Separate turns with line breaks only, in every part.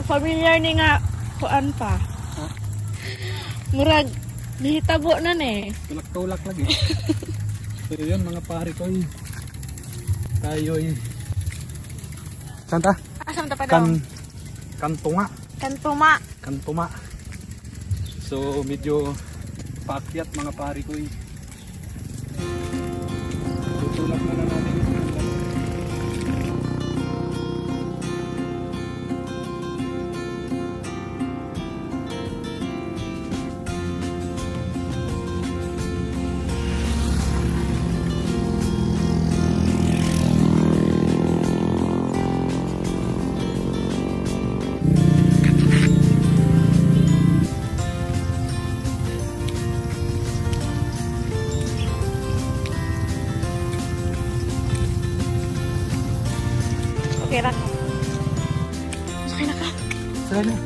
familiar ni nga kuan pa.
Ha?
Murag nahitabo na ne.
Tulak-tulak lagi. So yun mga pare ko. Tayo saan ta?
Asam ta pa daw?
Kantuma.
Kantuma.
Kantuma. So medyo paakyat mga pare ko. Tutulak na natin.
Okay na. Sakay na ka.
Sakay na.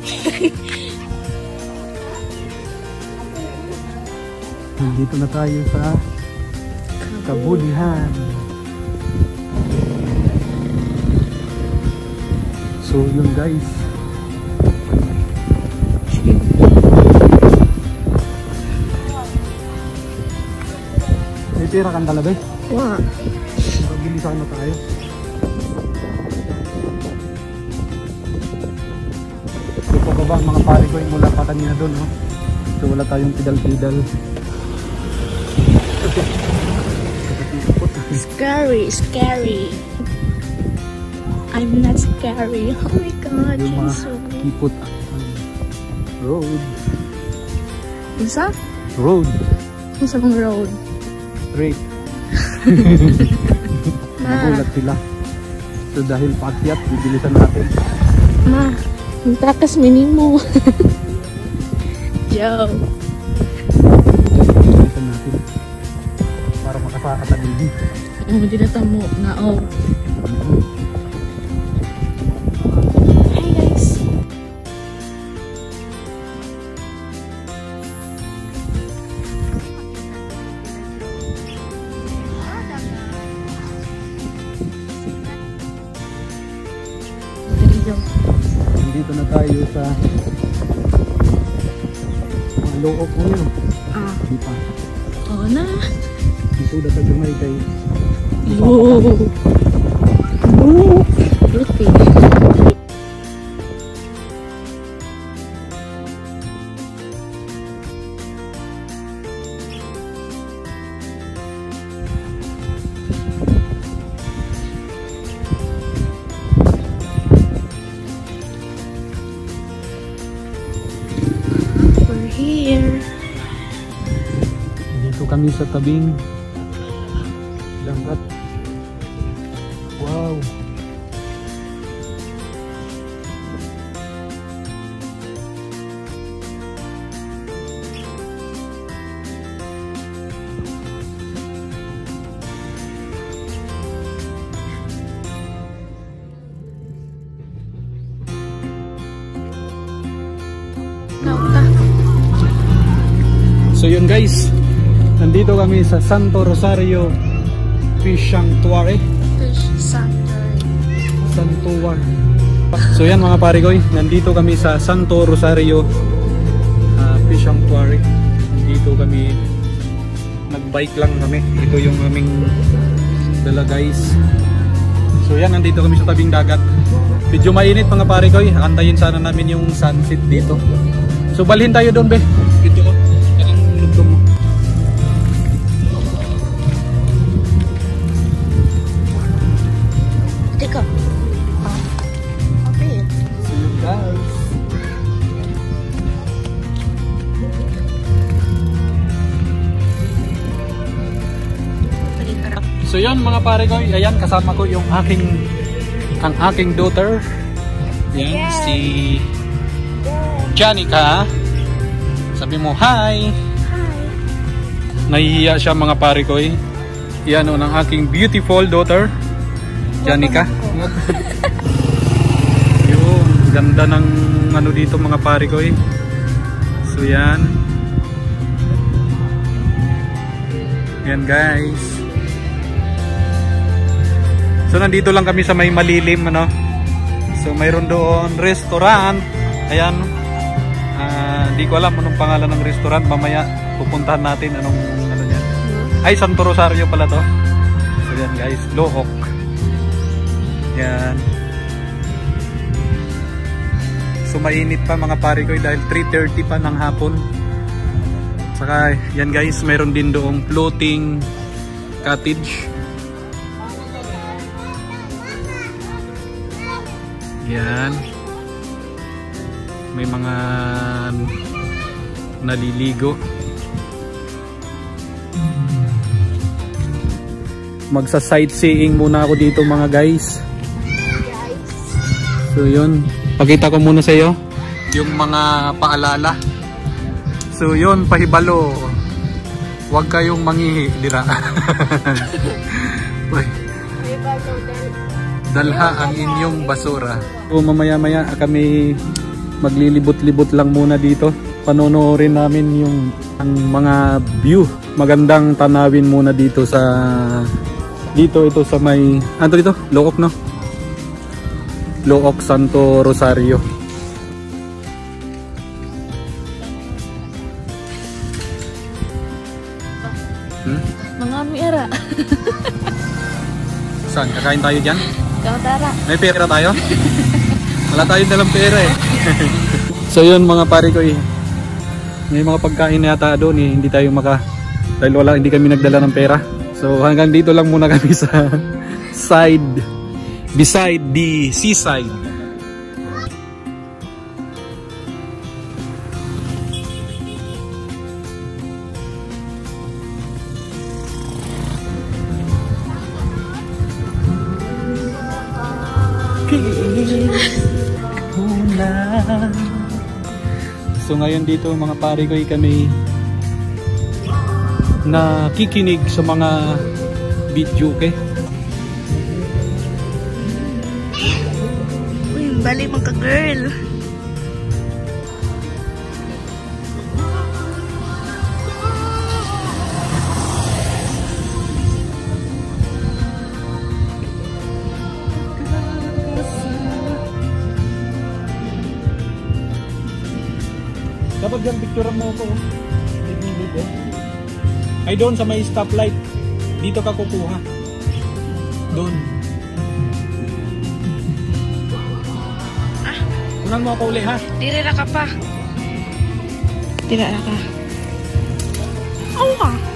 Nandito na tayo sa Kabulihan. So yun guys. May pera kang dala ba?
Wow.
Bilisan na tayo. Baba mga pare ko mula pa kanina doon, no? So wala tayong pidal-pidal.
Scary, scary. I'm not scary. Oh my god,
yung mga
so
kipot. Road.
Isa?
Road.
Isang road.
Straight.
Ma.
Nagulat sila. So dahil paakyat, bibilisan natin.
Ma. Ang takas minimo. Joe.
Bilisan natin. Para makasakat ang hindi.
Di na tamo nga oh. Hi guys.
Dito na tayo sa Look mo yun. Di pa.
Oo na.
Dito na sa gamay kay
Whoa. Okay. Here.
Dito kami sa tabing dagat. Wow. So yun guys, nandito kami sa Santo Rosario Fish Sanctuary. So yan mga pare ko, nandito kami sa Santo Rosario Fish Sanctuary. Nandito kami, nagbike lang kami. Ito yung aming dala guys. So yan, nandito kami sa tabing dagat. Medyo mainit mga pare ko, antayin sana namin yung sunset dito. So balhin tayo doon be. Dito ko.
Teka. Okay.
See you guys. So yan mga pare ko, ayan kasama ko yung ang aking daughter. Yan,
yes.
Si Janica. Sabi mo hi. Nahihiya siya mga pare ko. Yan o ng aking beautiful daughter, Janica. Yun, ganda ng ano dito mga pare ko. So yan. Yan guys. So nandito lang kami sa may malilim ano, So mayroon doon restaurant. Ayan. Di ko alam anong pangalan ng restaurant. Mamaya pupuntahan natin anong ano niyan. Ay, Santo Rosario pala to. So yan guys, Look. Yan. So mainit pa mga pare ko dahil 3:30 pa ng hapon. Saka yan guys, mayroon din doong floating cottage. Yan. May mga naliligo. Magsa-sightseeing muna ako dito mga guys. So yun, pakita ko muna sa iyo yung mga paalala. So yun, pahibalo. Huwag kayong mangihi, dira. Dalha ang inyong basura. So mamaya-maya kami maglilibot-libot lang muna dito. Panonoorin namin yung ang mga view. Magandang tanawin muna dito sa ito sa may ano dito? Look, no? Look, Santo Rosario.
Mga mira.
Saan? Kakain tayo dyan?
Tara.
May pera tayo? Wala tayong dalang pera eh. So yun mga pare ko eh. May mga pagkain na yata doon eh. Hindi tayo dahil hindi kami nagdala ng pera. So hanggang dito lang muna kami sa beside the seaside. So ngayon dito mga pare ko kami nakikinig sa mga video okay?
Uy, bali mga girl.
Dapat dyan picturean mo ako. Ay doon sa may stoplight. Dito ka kukuha. Doon. Kunan mo ako uli ha.
Dirira ka pa. Dirira ka. Awa.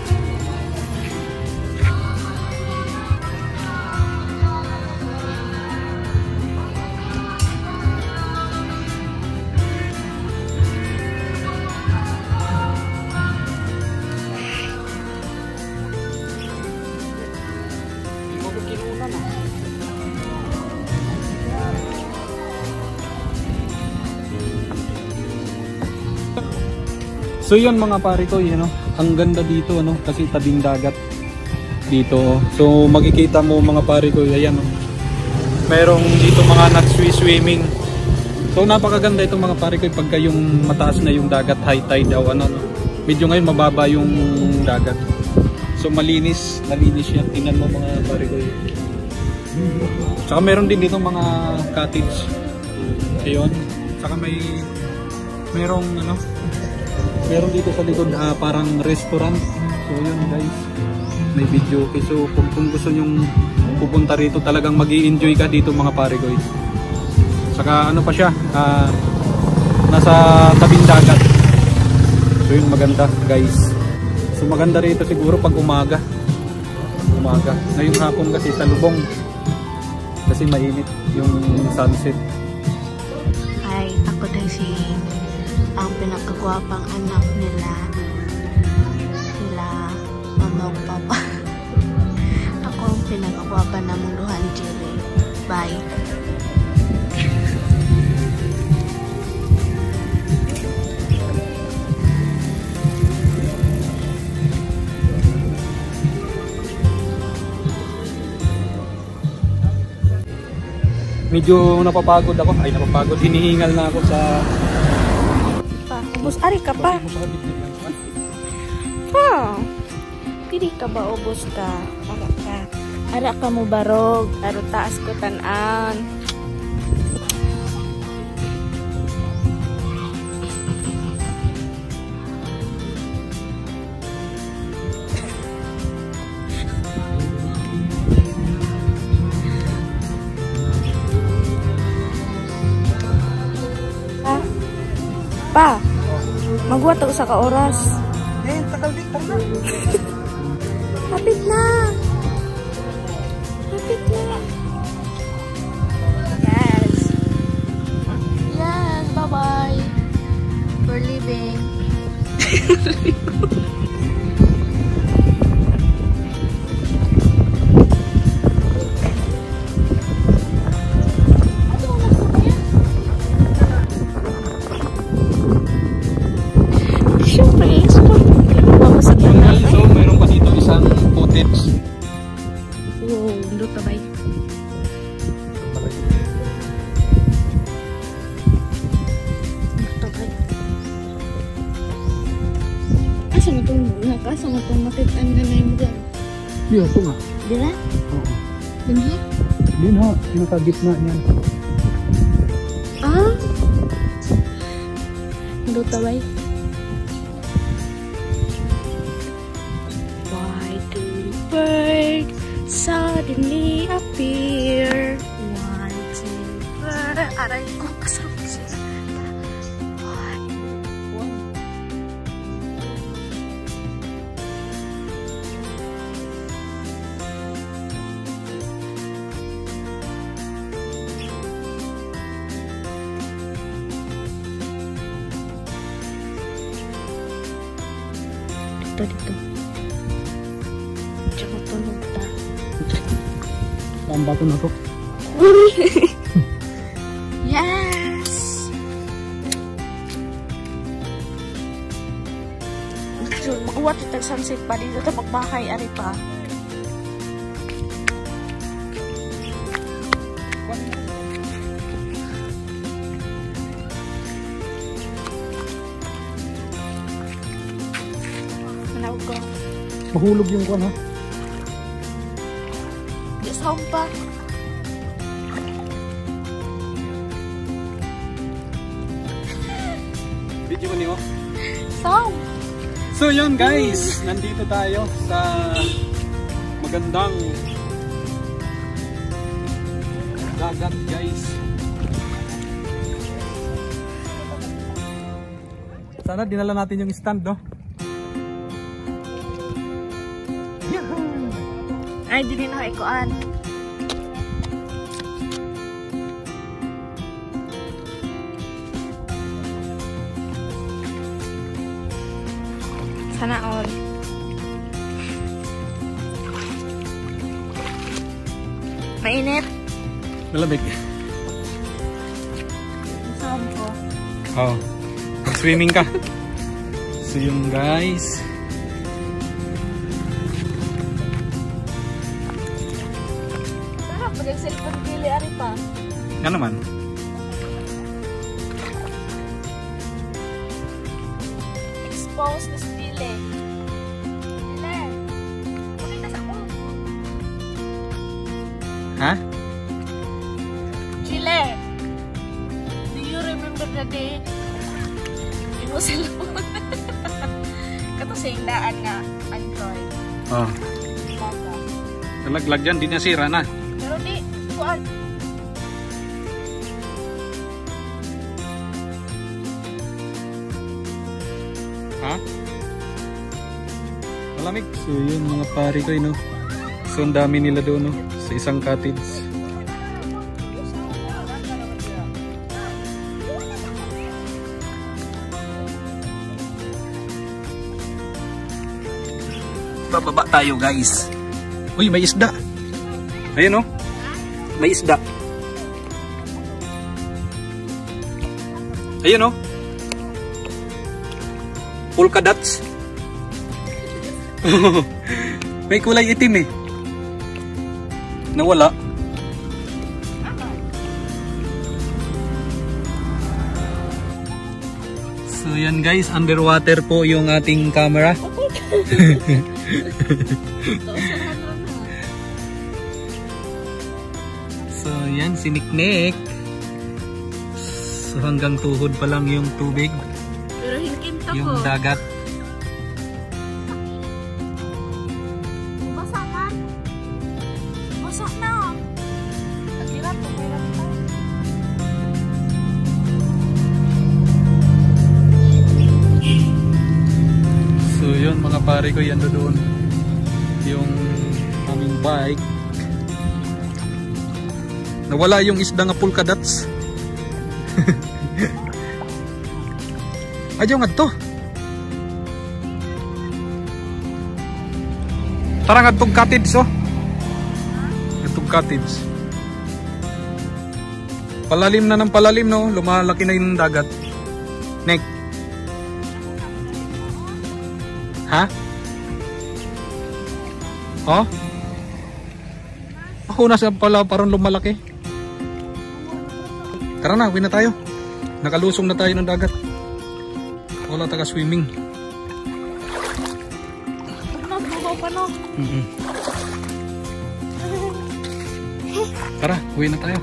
So yun mga pare ko, yun, ang ganda dito kasi tabing dagat dito. So makikita mo mga pare ko, ayan merong dito mga nag-swimming. So napakaganda itong mga pare ko pagka yung mataas na yung dagat, high tide o medyo ngayon mababa yung dagat. So malinis yan. Tingnan mo mga pare ko. Saka meron din dito mga cottage. Ayun. Saka merong meron dito sa likod parang restaurant. So yun guys, may video okay. So kung gusto nyong pupunta rito, talagang mag-i-enjoy ka dito mga pare ko. Saka pa siya, nasa tabing dagat. So yun, maganda guys. So maganda rito siguro pag umaga. Ngayong hapon kasi salubong kasi mainit yung sunset.
Hi, ako din ang pinakagwapang anak nila mama o papa. Ako ang pinakagwapa na muluhan Jerry. Bye.
Medyo napapagod ako. Hinihingal na ako sa
ubos ari ka pa. Pa. Dili ka ba ubos ka? Ara ka mo barog, aro taas ko tan-an. Pa, magwa to sa ka oras.
Eh, tagal din na.
Lapit na. Lapit na. Yes. Yes, bye-bye. We're leaving. Siyempre,
so, mayroon pa dito isang footage.
wow, hindi tabay. Asa mo itong nakasa mo itong makitaan na na yung mga?
Di, ito nga.
Di na?
Oo.
Hindi?
Di na, pinakagitna niyan.
Ah? Hindi tabay. Why do birds suddenly appear? Wanting bird. Aray ko, kasama siya. Why? Dito. Tsaka tunog ta.
Ang bato na to.
Yes! Jun, makuha ito sunset pa dito ito magbahay, ari pa. Manawag ko.
Mahulog yung kwan ha.
Di sound pa.
Video mo niyo.
Sound!
So yun guys, nandito tayo sa magandang dagat guys. Sana dinala natin yung stand, no?
Ay, di na ikuan. Sana all. Mainit.
Malamig.
Sound ko.
Oo. Mag-swimming ka. So yun guys.
Sarap, pag-cellphone pili, ari pa.
Yan naman.
Expose the stile. Dile. Pakita sa ko.
Ha?
Chile. Do you remember the day? Imo cellphone. Kato sa indaan nga Android.
Oo.
Baga.
Talaglag dyan, di nasira na.
Pero di, kuan.
Ha? Malamig. So yun mga pari ko, no? So ang dami nila doon, no? Sa isang cottage. Bababa tayo guys. Uy, may isda. Ayun, no? May isda. Ayun, no? Polka dots. May kulay itim eh. Nawala. So yan guys, underwater po yung ating camera. So yan, si Niknik. So hanggang tuhod pa lang yung tubig.
Pero hinkinta ko.
Yung dagat.
Basa man. Basa na. Nagirat ko, may rapita.
pare ko, yan doon yung aming bike. Nawala yung isda nga polka dots. Ayaw nga to. Tara nga itong cottage, oh. Itong cottage. Palalim na ng palalim, no? Lumalaki na yung dagat. Nek. Ha? Oh? Ako nasa pala parang lumalaki. Tara na, uwi na tayo. Nakalusong na tayo ng dagat. Wala taga swimming. Tara, uwi na tayo.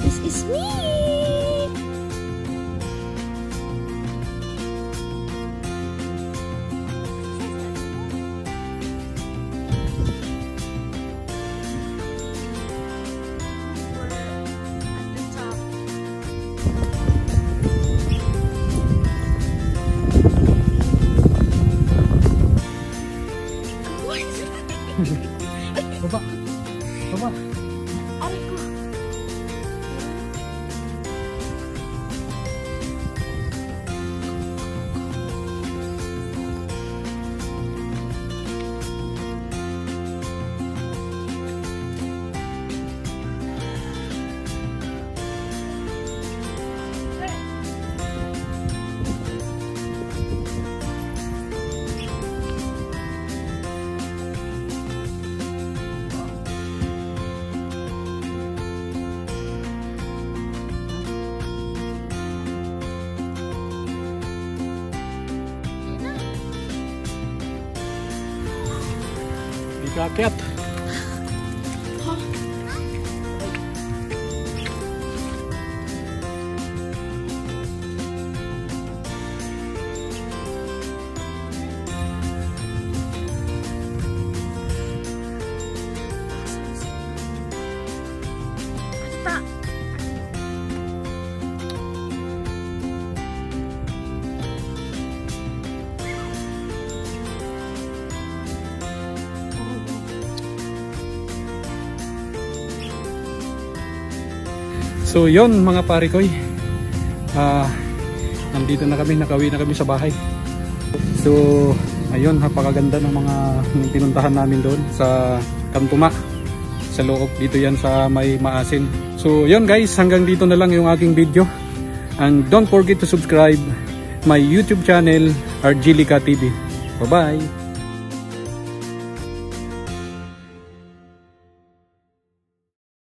This is me!
Baba. Baba.
Aray ko.
Kakyat. So yon mga pare koy, nandito na kami, nakauwi na kami sa bahay. So ayun, napakaganda ng mga pinuntahan namin doon sa Kantuma, sa loob dito yan sa may Maasin. So yon guys, hanggang dito na lang yung aking video, and don't forget to subscribe my YouTube channel, Argelica TV. Bye bye.